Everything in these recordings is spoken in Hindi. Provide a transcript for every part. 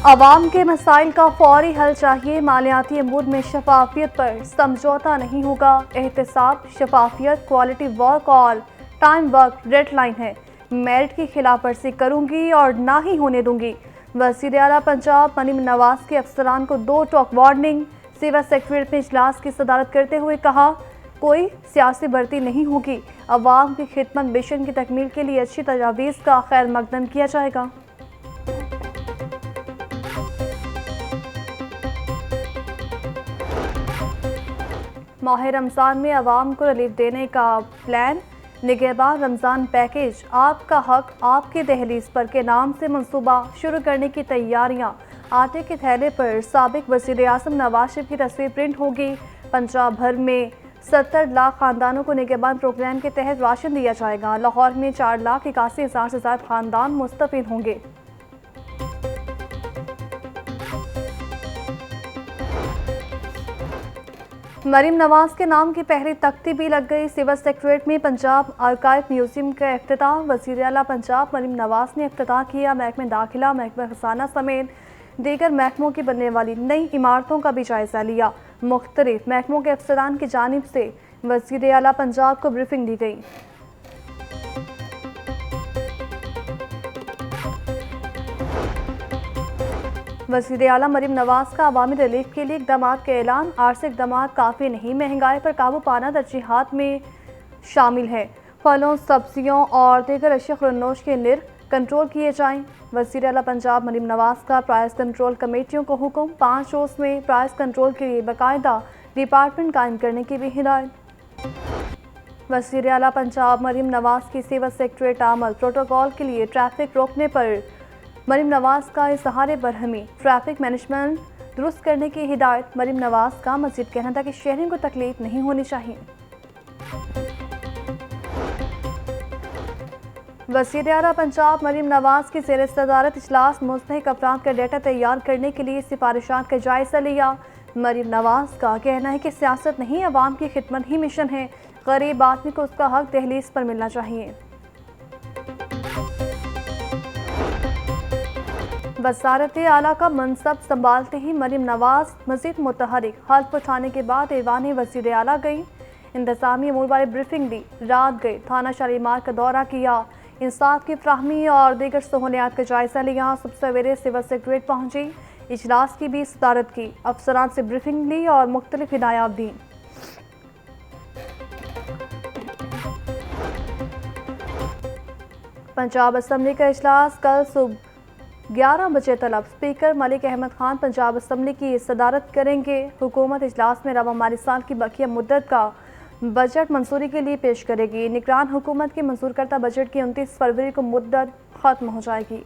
अवाम के मसाइल का फौरी हल चाहिए। मालियाती अमूर में शफाफियत पर समझौता नहीं होगा। एहतसाब, शफाफियत, क्वालिटी वर्क और टाइम वर्क रेड लाइन है। मेरिट की खिलाफ वर्जी करूंगी और ना ही होने दूंगी। वज़ीर आला पंजाब मरीम नवाज के अफसरान को 2 टॉक वार्निंग। सिविल सेक्रेटरीट में इजलास की सदारत करते हुए कहा, कोई सियासी भर्ती नहीं होगी। अवाम की खिदमत मिशन की तकमील के लिए अच्छी तजावीज़ का खैर मकदम किया जाएगा। माह रमज़ान में अवाम को रिलीफ देने का प्लान। निगहबान रमज़ान पैकेज आपका हक आपकी दहलीज पर के नाम से मंसूबा शुरू करने की तैयारियां। आटे के थैले पर साबिक वज़ीर आज़म नवाज शरीफ की तस्वीर प्रिंट होगी। पंजाब भर में 70 लाख खानदानों को निगहबान प्रोग्राम के तहत राशन दिया जाएगा। लाहौर में 4,81,000 से ज़्यादा खानदान मुस्तफ़ीद होंगे। मरीम नवाज के नाम की पहली तख्ती भी लग गई। सिविल सेक्रेटरीट में पंजाब आर्काइव म्यूजियम का इफ्तिताह। वज़ीर आला पंजाब मरीम नवाज ने इफ्तिताह किया। महकमे दाखिला, महकमे खजाना समेत दीगर महकमों की बनने वाली नई इमारतों का भी जायजा लिया। मुख्तलिफ महकमों के अफसरान की जानिब से वज़ीर आला पंजाब को ब्रीफिंग दी गई। वज़ीर आला मरीम नवाज का अवामी रिलीफ के लिए इकदाम का ऐलान। आर्थिक इकदाम काफ़ी नहीं, महंगाई पर काबू पाना तरजीहात में शामिल है। फलों, सब्जियों और दीगर अशिया खुर्नोश के निर्ख कंट्रोल किए जाएं। वज़ीर आला पंजाब मरीम नवाज का प्राइस कंट्रोल कमेटियों को हुक्म। 5 रोज़ में प्राइस कंट्रोल के लिए बाकायदा डिपार्टमेंट कायम करने की भी हिदायत। वज़ीर आला पंजाब मरीम नवाज की सिविल सेक्रेटरीट अमल प्रोटोकॉल के लिए ट्रैफिक रोकने पर मरीम नवाज का इज़हार बरहमी। ट्रैफिक मैनेजमेंट दुरुस्त करने की हिदायत। मरीम नवाज का मज़ीद कहना था कि शहरियों को तकलीफ नहीं होनी चाहिए। वज़ीर आला पंजाब मरीम नवाज की ज़ेर सदारत इजलास। मुस्तहिक अफराद का डेटा तैयार करने के लिए सिफारिशात का जायजा लिया। मरीम नवाज का कहना है कि सियासत नहीं, अवाम की खिदमत ही मिशन है। गरीब आदमी को उसका हक दहलीज पर मिलना चाहिए। वज़ारत आला का मनसब संभालते ही मरीम नवाज मज़ीद मुतहरिक। हल्फ उठाने के बाद ऐवान वज़ीर आला गई। इंतज़ामी अमूर वाले ब्रीफिंग दी। रात गए थाना शालीमार का दौरा किया। इंसाफ की फ्राहमी और दीगर सहूलियात का जायजा लिया। सुबह सवेरे सिविल सेक्रेटरीट पहुंची। इजलास की भी सदारत की। अफसरान से ब्रीफिंग ली और मुख्तलिफ हिदायत दी। पंजाब असम्बली का इजलास कल सुबह 11 बजे तलब। स्पीकर मलिक अहमद खान पंजाब असम्बली की सदारत करेंगे। हुकूमत इजलास में रवा माली साल की बकिया मुद्दत का बजट मंजूरी के लिए पेश करेगी। निगरान हुकूमत के मंजूर करता बजट की 29 फरवरी को मुद्दत खत्म हो जाएगी।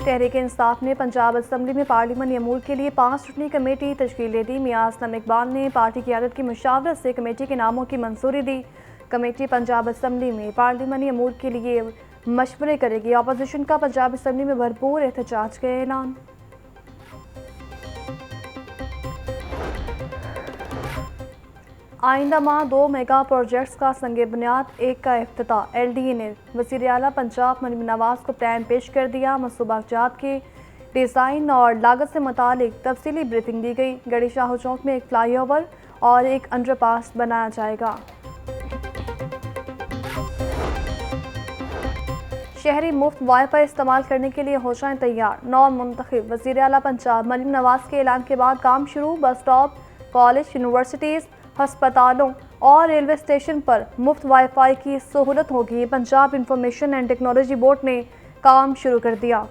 तहरीक इंसाफ ने पंजाब असम्बली में पार्लिमानी अमूर के लिए 5 रुकनी कमेटी तश्कील दे दी। मियां असलम इकबाल ने पार्टी क़यादत की मुशावरत से कमेटी के नामों की मंजूरी दी। कमेटी पंजाब असम्बली में पार्लिमानी अमूर के लिए मशवरे करेगी। अपोजिशन का पंजाब असम्बली में भरपूर एहतजाज का ऐलान। आइंदा माह 2 मेगा प्रोजेक्ट्स का संगे बुनियाद, 1 का इफ्तिताह। LDA ने वज़ीर आला पंजाब मरीम नवाज को प्लान पेश कर दिया। मनसूबाजात के डिज़ाइन और लागत से मुतालिक तफसीली ब्रीफिंग दी गई। गढ़ी शाह चौक में एक फ्लाईओवर और एक अंडरपास बनाया जाएगा। शहरी मुफ्त वाईफाई इस्तेमाल करने के लिए हो जाएं तैयार। नौ मुंतखब वज़ीर आला पंजाब मरीम नवाज के ऐलान के बाद काम शुरू। बस स्टॉप, कॉलेज, यूनिवर्सिटीज़, हस्पतालों और रेलवे स्टेशन पर मुफ्त वाईफाई की सहूलत होगी। Punjab information and technology board ने काम शुरू कर दिया।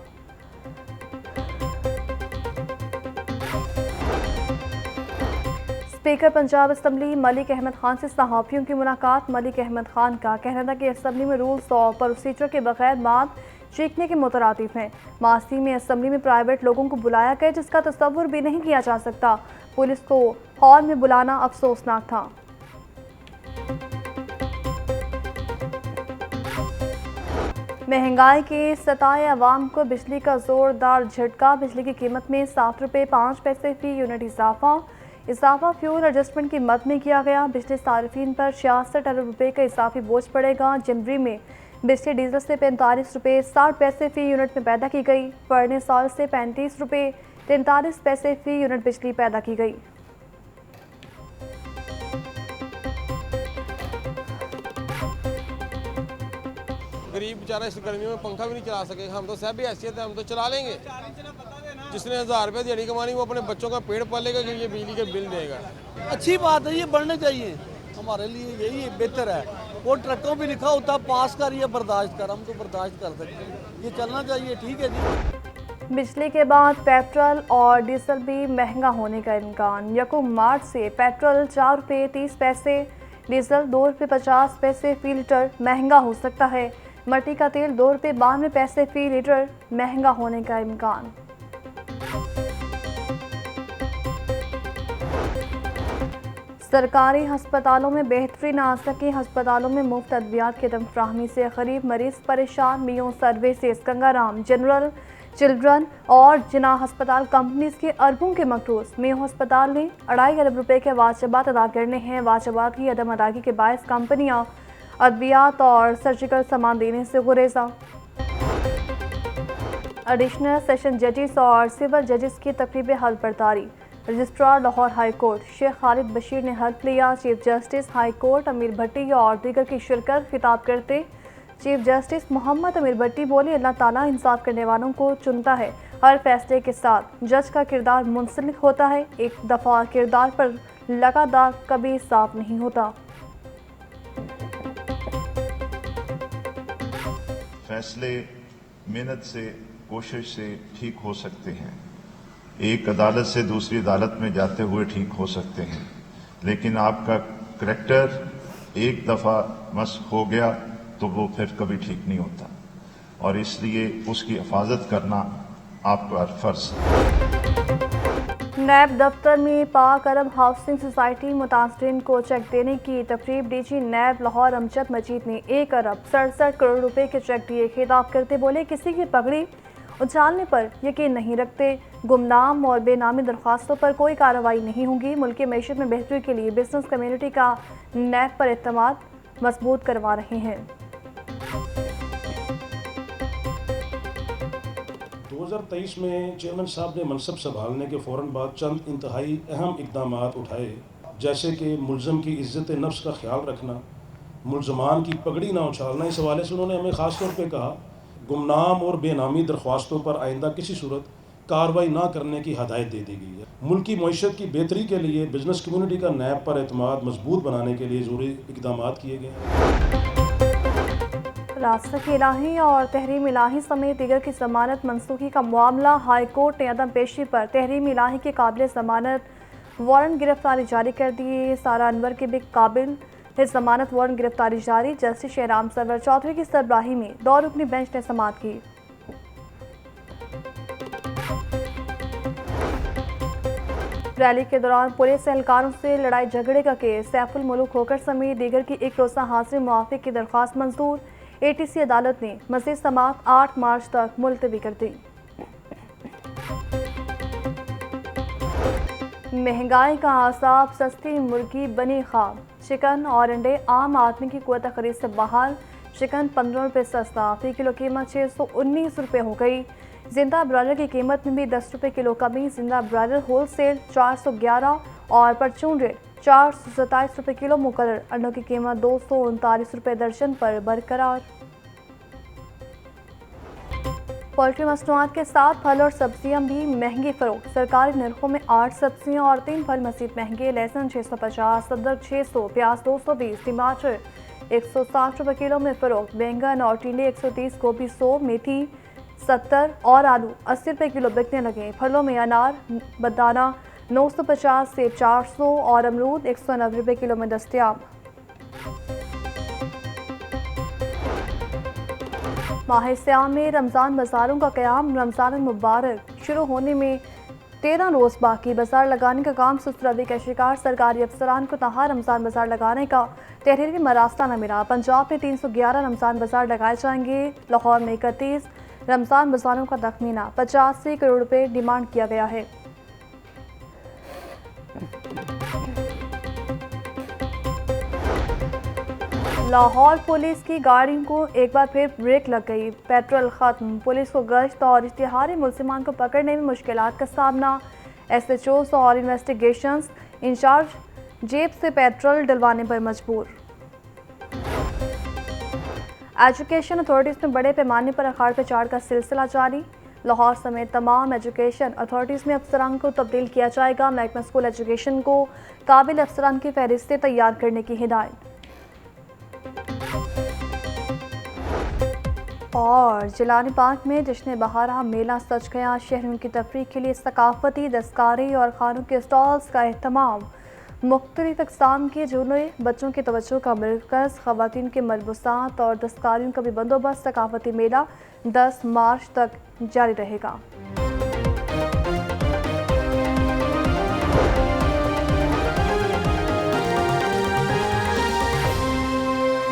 स्पीकर पंजाब असम्बली मलिक अहमद खान से सहाफ़ियों की मुलाकात। मलिक अहमद खान का कहना था कि असम्बली में रूल्स और प्रोसीजर के बगैर बात चीखने के मुतरादिफ हैं। मासी में असम्बली में प्राइवेट लोगों को बुलाया गया जिसका तसव्वुर भी नहीं किया जा सकता। पुलिस को हॉल में बुलाना अफसोसनाक था। महंगाई के सताए अवाम को बिजली का जोरदार झटका। बिजली की कीमत में 7 रुपये 5 पैसे फी यूनिट इजाफा फ्यूल एडजस्टमेंट की मद में किया गया। बिजली सार्फिन पर 66 अरब रुपये का इजाफी बोझ पड़ेगा। जनवरी में बिजली डीजल से 45 रुपये 60 पैसे फी यूनिट में पैदा की गई। फर्नेस ऑयल से 35 रुपये 43 पैसे फी यूनिट बिजली पैदा की गई। गरीब बेचारा इस गर्मियों में पंखा भी नहीं चला सके। हम तो सब भी हैसियत है, हम तो चला लेंगे। जिसने 1000 रुपये दिहाड़ी कमानी वो अपने बच्चों का पेट पालेगा कि ये बिजली के बिल देगा। अच्छी बात है, ये बढ़ने चाहिए, हमारे लिए यही बेहतर है। वो ट्रकों भी लिखा होता पास कर या बर्दाश्त कर, हम तो बर्दाश्त कर सकते हैं, ये चलना चाहिए। ठीक है जी। बिजली के बाद पेट्रोल और डीजल भी महंगा होने का इम्कान। 1 मार्च से पेट्रोल 4 रुपये 30 पैसे, डीजल 2 रुपये 50 पैसे फी लीटर महंगा हो सकता है। मट्टी का तेल 2 रुपये 92 पैसे फी लीटर महंगा होने का इम्कान। सरकारी अस्पतालों में बेहतरी ना आ सकी। अस्पतालों में मुफ्त अद्वियात की दम फ्राहमी से गरीब मरीज परेशान। मियों सर्विसेज, गंगाराम जनरल, चिल्ड्रन और जिनाह अस्पताल कंपनीज के अरबों के मकरूज। मियों अस्पताल ने 2.5 अरब रुपए के वाजबात अदा करने हैं। वाजबात की अदम अदायगी के बायस कंपनियां अद्वियात और सर्जिकल सामान देने से गुरेजा। एडिशनल सेशन जजेस और सिविल जजेस की तकरीब हल बर्दारी। Registrar Lahore high court Sheikh Khalid Bashir ने हल्फ लिया। चीफ जस्टिस हाई कोर्ट अमीर भट्टी और दीगर की शिरकत। खिताब करते चीफ जस्टिस मोहम्मद अमीर भट्टी बोले, अल्लाह ताला इंसाफ करने वालों को चुनता है। हर फैसले के साथ जज का किरदार मुंसलिक होता है। एक दफ़ा किरदार पर लगातार कभी साफ नहीं होता। फैसले मेहनत से, कोशिश से ठीक हो सकते हैं। एक अदालत से दूसरी अदालत में जाते हुए ठीक हो सकते हैं, लेकिन आपका करैक्टर एक दफ़ा मस्क हो गया तो वो फिर कभी ठीक नहीं होता, और इसलिए उसकी हिफाजत करना आपका फर्ज है। नैब दफ्तर में पाक अरब हाउसिंग सोसाइटी मुतासरीन को चेक देने की तकरीब। डीजी नैब लाहौर अमजद मजीद ने 1 अरब 67 करोड़ रुपए के चेक दिए। खिताब करते बोले, किसी की पगड़ी उछालने पर यकीन नहीं रखते। गुमनाम और बेनामी दरख्वास्तों पर कोई कार्रवाई नहीं होगी। मुल्की मईशत में बेहतरी के लिए बिजनेस कम्युनिटी का नैब पर एतमाद मजबूत करवा रहे हैं। 2023 में चेयरमैन साहब ने मनसब संभालने के फ़ौरन बाद चंद इंतहाई अहम इकदाम उठाए, जैसे कि मुलज़म की इज़्ज़त नफ्स का ख्याल रखना, मुलज़मान की पगड़ी ना उछालना। इस हवाले से उन्होंने हमें ख़ास तौर पे कहा, गुमनाम और बेनामी दरख्वास्तों पर आइंदा किसी सूरत कार्रवाई ना करने की हदायत दे दी गई है। मुल्क की मईशत की बेहतरी के लिए बिजनेस कम्युनिटी का नैब पर एतमाद मजबूत बनाने के लिए ज़रूरी इकदाम किए गए हैं। रासख इलाही और तहरीम इलाही समेत दीगर की जमानत मनसूखी का मामला। हाई कोर्ट ने अदम पेशी पर तहरीम इलाही के काबिल जमानत वारंट गिरफ्तारी जारी कर दी। सारा अनवर के भी काबिल जमानत वारंट गिरफ्तारी जारी। जस्टिस शहराम सरवर चौधरी की सरबराही में 2 रुकनी बेंच ने समाअत की। रैली के दौरान पुलिस एहलकारों से लड़ाई झगड़े का केस। सैफुल मुल्क होकर समेत दीगर की 1 रोज़ा हाजिरी मुआफ़िक की दरख्वास्त मंजूर। ATC अदालत ने मज़ीद समाअत 8 मार्च तक मुलतवी कर दी। महंगाई का आसाब, सस्ती मुर्गी बनी ख्वाब। चिकन और अंडे आम आदमी की कुव्वत खरीद से बाहर। चिकन 15 रुपये सस्ता, फी किलो कीमत 619 रुपये हो गई। जिंदा ब्रॉयलर की कीमत में भी 10 रुपये किलो कमी। जिंदा ब्रॉयलर होल सेल 411 और परचून रेट 427 रुपये किलो मुकर्रर। अंडों की कीमत 239 रुपये दर्जन पर बरकरार। पोल्ट्री मसनूआत के साथ फल और सब्जियां भी महंगी फरोख्त। सरकारी नरखों में 8 सब्जियां और 3 फल मज़ीद महंगे। लहसुन 650, अदरक 600, प्याज 220, टमाटर 160 रुपये किलो में फरोख्त। बैंगन और टिंडे 130, गोभी 100, मेथी 70 और आलू 80 रुपये किलो बिकने लगे। फलों में अनार बदाना 950 से 400 और अमरूद 190 रुपये किलो में दस्तयाब। माह सियाम में रमज़ान बाज़ारों का क़याम। रमज़ान मुबारक शुरू होने में 13 रोज़ बाकी। बाज़ार लगाने का काम सुस्त रवि का शिकार। सरकारी अफसरान को तहा रमज़ान बाज़ार लगाने का तहरीरी मरास्ता न मिला। पंजाब में 311 रमज़ान बाज़ार लगाए जाएंगे। लाहौर में 31 रमज़ान बाज़ारों का तखमीना 85 करोड़ रुपये डिमांड किया गया है। लाहौर पुलिस की गाड़ियों को एक बार फिर ब्रेक लग गई। पेट्रोल खत्म, पुलिस को गश्त और इश्तिहारी मुल्जिमान को पकड़ने में मुश्किलात का सामना। SHOs और इन्वेस्टिगेशंस इंचार्ज जेब से पेट्रोल डलवाने पर मजबूर। एजुकेशन अथॉरिटीज़ में बड़े पैमाने पर अखाड़ कचाड़ का सिलसिला जारी। लाहौर समेत तमाम एजुकेशन अथॉरिटीज़ में अफसरान को तब्दील किया जाएगा। महकमा स्कूल एजुकेशन को काबिल अफसरान की फहरिस्तें तैयार करने की हिदायत। और जिलानी पार्क में जश्न बहारा मेला सज गया। शहरों की तफरीह के लिए सकाफती, दस्तकारी और खानों के स्टॉल्स का एहतमाम। मुख्तलिफ अक़साम के झूले बच्चों की तवज्जो का मरकज़। ख़वातीन के मलबूसात और दस्तकारियों का भी बंदोबस्त। सकाफती मेला 10 मार्च तक जारी रहेगा।